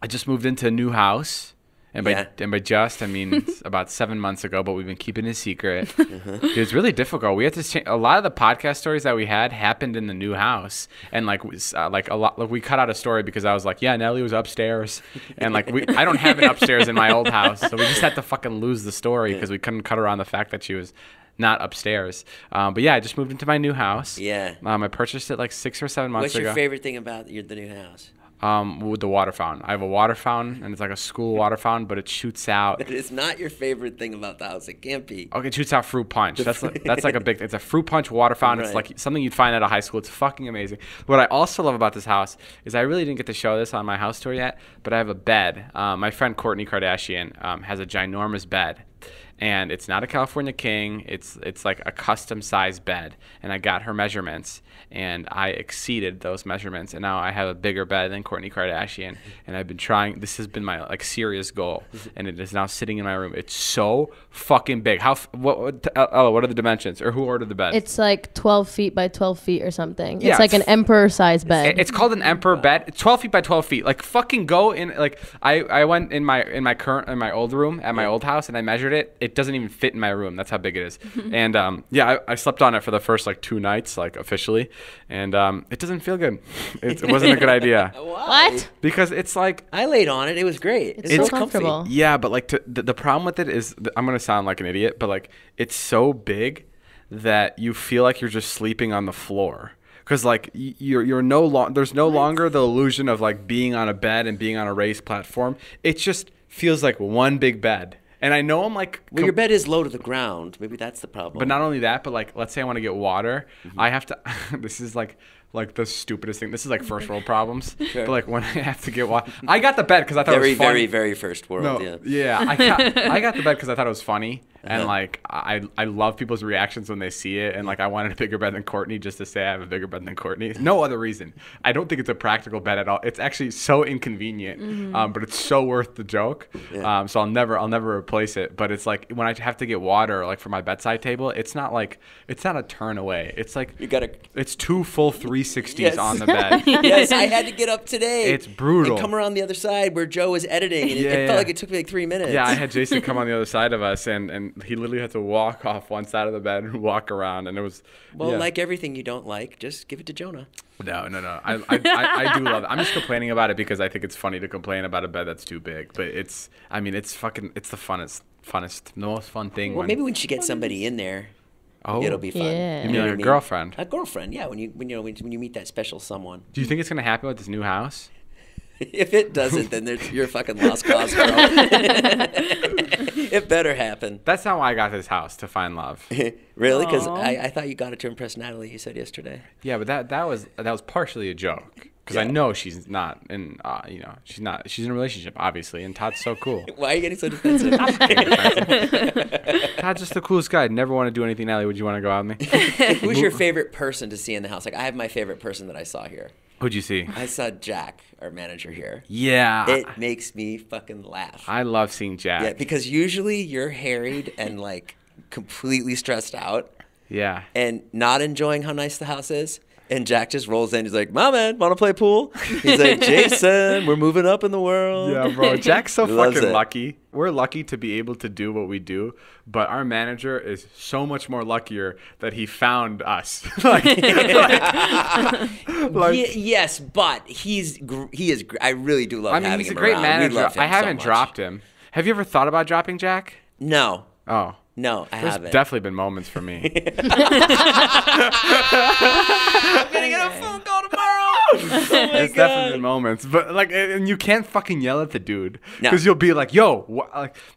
I just moved into a new house. And by just, I mean it's about 7 months ago, but we've been keeping it a secret. It was really difficult. We had to change. A lot of the podcast stories that we had happened in the new house, and like a lot. Like we cut out a story because I was like, yeah, Nelly was upstairs, and like I don't have an upstairs in my old house, so we just had to fucking lose the story because we couldn't cut around the fact that she was not upstairs. But yeah, I just moved into my new house. Yeah. I purchased it like 6 or 7 months ago. What's your favorite thing about the new house? With the water fountain. I have a water fountain, and it's like a school water fountain, but it shoots out. It's not your favorite thing about the house. It can't be. Okay, it shoots out fruit punch. That's like a big thing. It's a fruit punch water fountain. It's like something you'd find at a high school. It's fucking amazing. What I also love about this house is I really didn't get to show this on my house tour yet, but I have a bed. My friend Kourtney Kardashian has a ginormous bed. And it's not a California King. It's like a custom sized bed. And I got her measurements, and I exceeded those measurements. And now I have a bigger bed than Kourtney Kardashian. And I've been trying. This has been my like serious goal, and it is now sitting in my room. It's so fucking big. What are the dimensions? Or who ordered the bed? It's like 12 feet by 12 feet or something. Yeah, it's like an emperor size bed. It's called an emperor bed. It's 12 feet by 12 feet. Like fucking go in. Like I went in my old room at my old house, and I measured it. It doesn't even fit in my room. That's how big it is. And I slept on it for the first like 2 nights, like officially, and it doesn't feel good. It wasn't a good idea. What? Because it's like I laid on it. It was great. It's so comfortable. Comfy. Yeah, but like the problem with it is I'm gonna sound like an idiot, but like it's so big that you feel like you're just sleeping on the floor. Because like there's no longer the illusion of like being on a bed and being on a raised platform. It just feels like one big bed. And I know I'm like... Well, your bed is low to the ground. Maybe that's the problem. But not only that, but like, let's say I want to get water. I have to... This is like the stupidest thing. This is like first world problems. Sure. But like when I have to get water... I got the bed because I thought it was funny. Very, very first world, I got the bed because I thought it was funny. And like I love people's reactions when they see it, and like I wanted a bigger bed than Kourtney just to say I have a bigger bed than Kourtney. No other reason. I don't think it's a practical bed at all. It's actually so inconvenient, but it's so worth the joke. Yeah. So I'll never replace it. But it's like when I have to get water, like for my bedside table, it's not a turn away. It's like it's 2 full 360s on the bed. Yes, I had to get up today. It's brutal. And come around the other side where Joe was editing, and it felt like it took me like 3 minutes. Yeah, I had Jason come on the other side of us, and he literally had to walk off one side of the bed and walk around, and it was like everything you don't like, just give it to Jonah. No. I do love it. I'm just complaining about it because I think it's funny to complain about a bed that's too big, but it's the funnest, the most fun thing. Well, maybe when you get somebody in there, it'll be fun. Yeah. You mean your girlfriend? A girlfriend, yeah. When you meet that special someone. Do you think it's gonna happen with this new house? If it doesn't, then you're a fucking lost cause, girl. It better happen. That's not why I got this house, to find love. Really? Because I thought you got it to impress Natalie. You said yesterday. Yeah, but that was partially a joke. Because I know she's not in, she's in a relationship, obviously, and Todd's so cool. Why are you getting so defensive? Todd's just the coolest guy. I'd never want to do anything, Natalie. Would you want to go out with me? Who's your favorite person to see in the house? Like, I have my favorite person that I saw here. Who'd you see? I saw Jack, our manager here. Yeah. It makes me fucking laugh. I love seeing Jack. Yeah, because usually you're harried and, like, completely stressed out. Yeah. And not enjoying how nice the house is. And Jack just rolls in. He's like, "My man, want to play pool?" He's like, "Jason, we're moving up in the world." Yeah, bro. Jack's so fucking lucky. We're lucky to be able to do what we do, but our manager is so much more luckier that he found us. Yes, but he is. I really do love having him. He's a great manager. I haven't dropped him. Have you ever thought about dropping Jack? No. Oh. No, I haven't. There's definitely been moments for me. I'm gonna get a phone call tomorrow. There's definitely been moments, but like, and you can't fucking yell at the dude because you'll be like, "Yo,"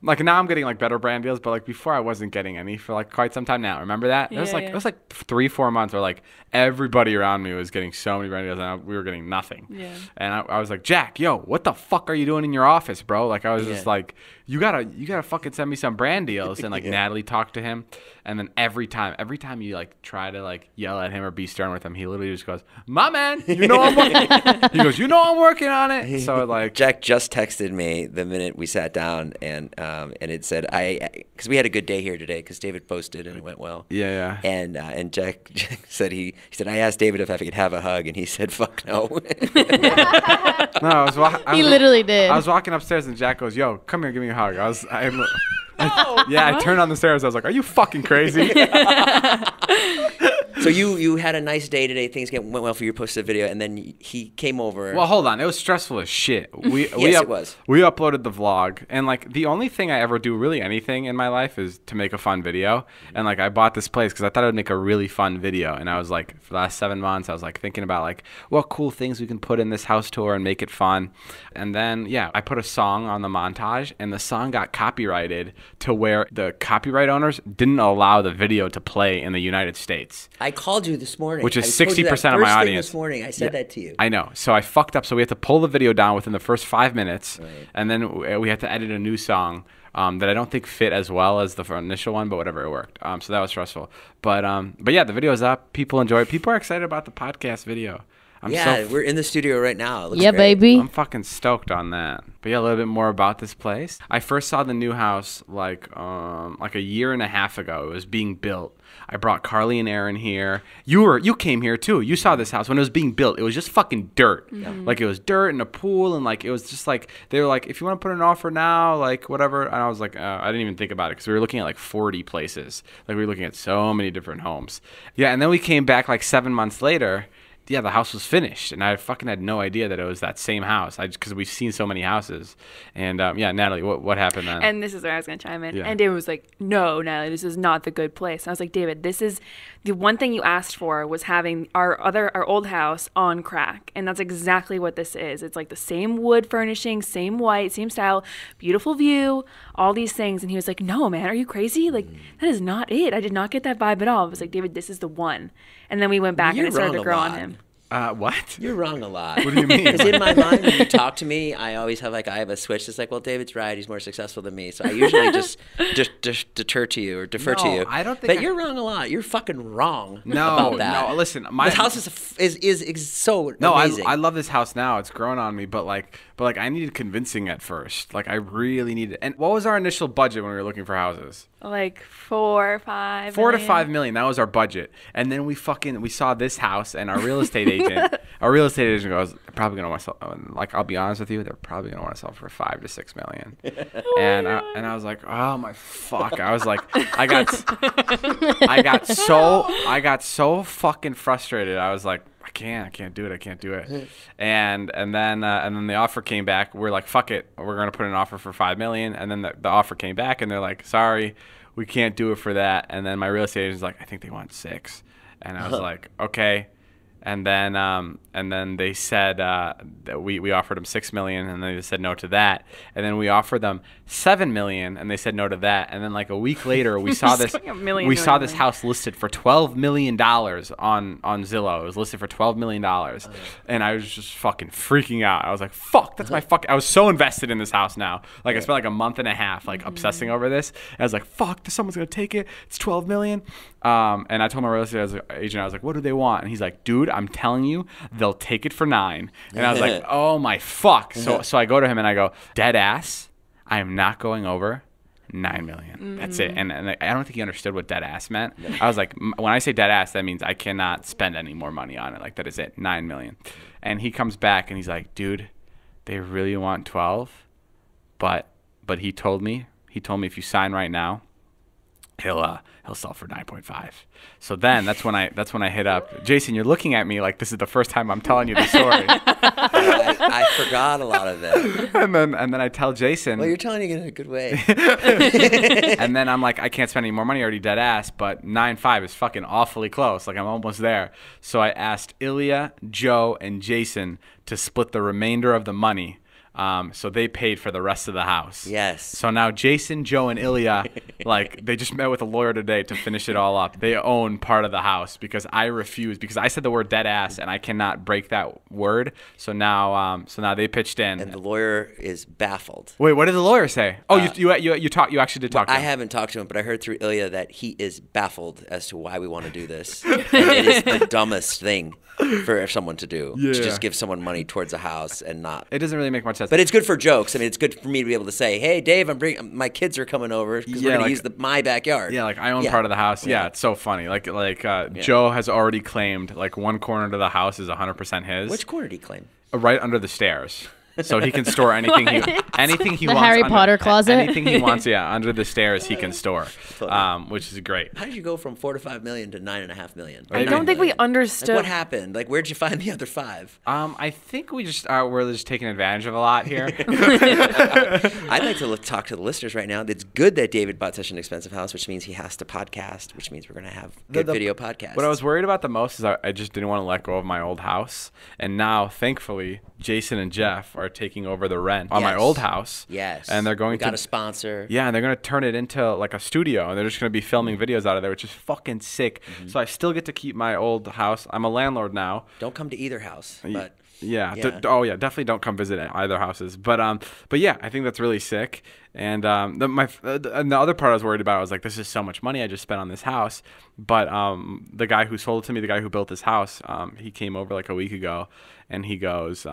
like now I'm getting like better brand deals, but like before I wasn't getting any for like quite some time now. Remember that? It was like 3-4 months where like everybody around me was getting so many brand deals and we were getting nothing. Yeah. And I was like, "Jack, yo, what the fuck are you doing in your office, bro?" Like I was just like, you gotta fucking send me some brand deals. And like Natalie talked to him, and then every time you like try to like yell at him or be stern with him, he literally just goes, "My man, you know He goes, you know I'm working on it. So like Jack just texted me the minute we sat down, and it said because we had a good day here today because David posted and it went well. Yeah. And Jack said he said I asked David if I could have a hug, and he said fuck no. No, He literally did. I was walking upstairs and Jack goes, yo, come here, give me a hug. I turned on the stairs. I was like, are you fucking crazy? So you had a nice day today. Things went well for you. Posted a video, and then he came over. Well, hold on. It was stressful as shit. It was. We uploaded the vlog, and like the only thing I ever do, really anything in my life, is to make a fun video. And like I bought this place because I thought it would make a really fun video. And I was like, for the last 7 months, I was like thinking about like what cool things we can put in this house tour and make it fun. And then I put a song on the montage, and the song got copyrighted to where the copyright owners didn't allow the video to play in the United States. I called you this morning. Which is 60% of my audience. This morning, I said that to you. I know. So I fucked up. So we had to pull the video down within the first 5 minutes, and then we had to edit a new song that I don't think fit as well as the initial one, but whatever, it worked. So that was stressful. But yeah, the video is up. People enjoy it. People are excited about the podcast video. We're in the studio right now. It looks yeah, great. baby. I'm fucking stoked on that. But yeah, a little bit more about this place. I first saw the new house like a year and a half ago. It was being built. I brought Carly and Aaron here. You came here too. You saw this house when it was being built. It was just fucking dirt. Mm-hmm. Like it was dirt and a pool, and like it was just like they were like, if you want to put an offer now, like whatever. And I was like, I didn't even think about it because we were looking at like 40 places. Like we were looking at so many different homes. Yeah, and then we came back like 7 months later. Yeah, the house was finished, and I fucking had no idea that it was that same house. Because we've seen so many houses, and yeah, Natalie, what happened then? And this is where I was gonna chime in. Yeah. And David was like, "No, Natalie, this is not the good place." And I was like, "David, this is the one thing you asked for was having our old house on crack, and that's exactly what this is. It's like the same wood furnishing, same white, same style, beautiful view, all these things." And he was like, "No, man, are you crazy? Like that is not it. I did not get that vibe at all." I was like, "David, this is the one." And then we went back and it started to grow on him. What? You're wrong a lot. What do you mean? Because in my mind, when you talk to me, I always have I have a switch that's like, well, David's right. He's more successful than me. So I usually just defer to you. I don't think. But you're wrong a lot. You're fucking wrong. No, about that. no. Listen, this house is so amazing. I love this house now. It's grown on me, but I needed convincing at first. Like I really needed. And what was our initial budget when we were looking for houses? Like 4 or 5. $4 to $5 million. That was our budget. And then we saw this house, and our real estate agent goes, "They're probably gonna want to sell." Like I'll be honest with you, they're probably gonna want to sell for $5 to $6 million. And I was like, oh my fuck. I was like, I got so fucking frustrated. I was like, I can't do it. And then the offer came back. We're like, fuck it, we're gonna put an offer for $5 million. And then the offer came back, and they're like, sorry, we can't do it for that. And then my real estate agent's like, I think they want 6. And I was like, okay. And then they said that we offered them $6 million, and they said no to that. And then we offered them $7 million, and they said no to that. And then like a week later, we saw this house listed for $12 million on Zillow. It was listed for $12 million, and I was just fucking freaking out. I was like, fuck, that's my fuck. I was so invested in this house now. Like I spent like a month and a half like obsessing over this. And I was like, fuck, someone's gonna take it. It's $12 million. And I told my real estate agent, I was like, what do they want? And he's like, dude, I'm telling you, they'll take it for 9. And I was like, oh my fuck. So I go to him and I go, dead ass, I am not going over $9 million. That's it. And I don't think he understood what dead ass meant. I was like, when I say dead ass, that means I cannot spend any more money on it. Like that is it, $9 million. And he comes back and he's like, dude, they really want 12, but he told me if you sign right now, he'll sell for 9.5. So then that's when I hit up Jason. You're looking at me like this is the first time I'm telling you the story. I forgot a lot of that. And then I tell Jason. Well, you're telling it in a good way. And then I'm like, I can't spend any more money. Already dead ass, but 9.5 is fucking awfully close. Like I'm almost there. So I asked Ilya, Joe, and Jason to split the remainder of the money. So they paid for the rest of the house. Yes. So now Jason, Joe, and Ilya, like, they just met with a lawyer today to finish it all up. They own part of the house because I refused, because I said the word dead ass and I cannot break that word. So now they pitched in. And the lawyer is baffled. Wait, what did the lawyer say? Oh, you actually did talk to him. I haven't talked to him, but I heard through Ilya that he is baffled as to why we want to do this. And it is the dumbest thing for someone to do, to just give someone money towards a house and not. It doesn't really make much sense. But it's good for jokes. I mean, it's good for me to be able to say, "Hey, Dave, my kids are coming over because we're gonna use my backyard." Yeah, like I own part of the house. Yeah, it's so funny. Like Joe has already claimed like one corner to the house is 100% his. Which corner did he claim? Right under the stairs. So he can store anything he The wants. Harry Potter closet? Anything he wants, under the stairs he can store, which is great. How did you go from $4 to $5 million to $9.5 million? I don't think we understood. Like, what happened? Like, where'd you find the other $5? I think we're just taking advantage of a lot here. I'd like to talk to the listeners right now. It's good that David bought such an expensive house, which means he has to podcast, which means we're going to have good video podcasts. What I was worried about the most is I just didn't want to let go of my old house. And now, thankfully, Jason and Jeff are taking over the rent on my old house. Yes. And they're going got a sponsor. Yeah, and they're going to turn it into like a studio, and they're just going to be filming videos out of there, which is fucking sick. So I still get to keep my old house. I'm a landlord now. Don't come to either house, but definitely don't come visit either houses. But yeah, I think that's really sick. And the other part I was worried about, I was like, this is so much money I just spent on this house. But the guy who sold it to me, the guy who built this house, he came over like a week ago, and he goes,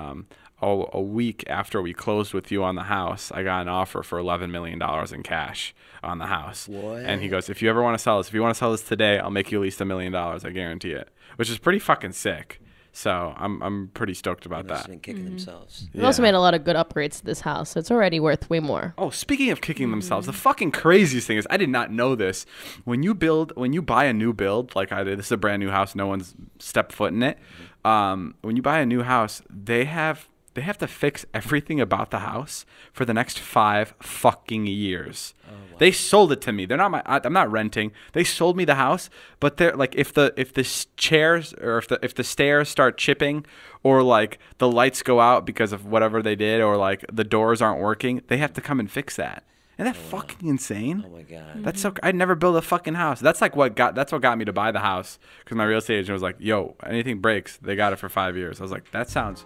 a week after we closed with you on the house, I got an offer for $11 million in cash on the house. What? And he goes, if you ever want to sell this, if you want to sell this today, I'll make you at least $1 million. I guarantee it, which is pretty fucking sick. So I'm pretty stoked about that. Been kicking themselves. They also made a lot of good upgrades to this house, so it's already worth way more. Oh, speaking of kicking themselves, the fucking craziest thing is, I did not know this. When you buy a new build, like I did, this is a brand new house, no one's stepped foot in it. When you buy a new house, they have to fix everything about the house for the next 5 fucking years. Oh, wow. They sold it to me. I'm not renting. They sold me the house, but they're like, if the chairs or if the stairs start chipping, or like the lights go out because of whatever they did, or like the doors aren't working, they have to come and fix that. Isn't that fucking insane? Oh my god. That's so. I'd never build a fucking house. That's what got me to buy the house, because my real estate agent was like, "Yo, anything breaks, they got it for 5 years." I was like, that sounds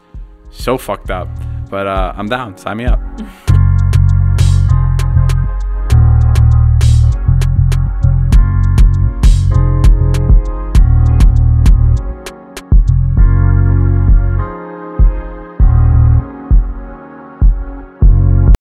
so fucked up, but I'm down. Sign me up.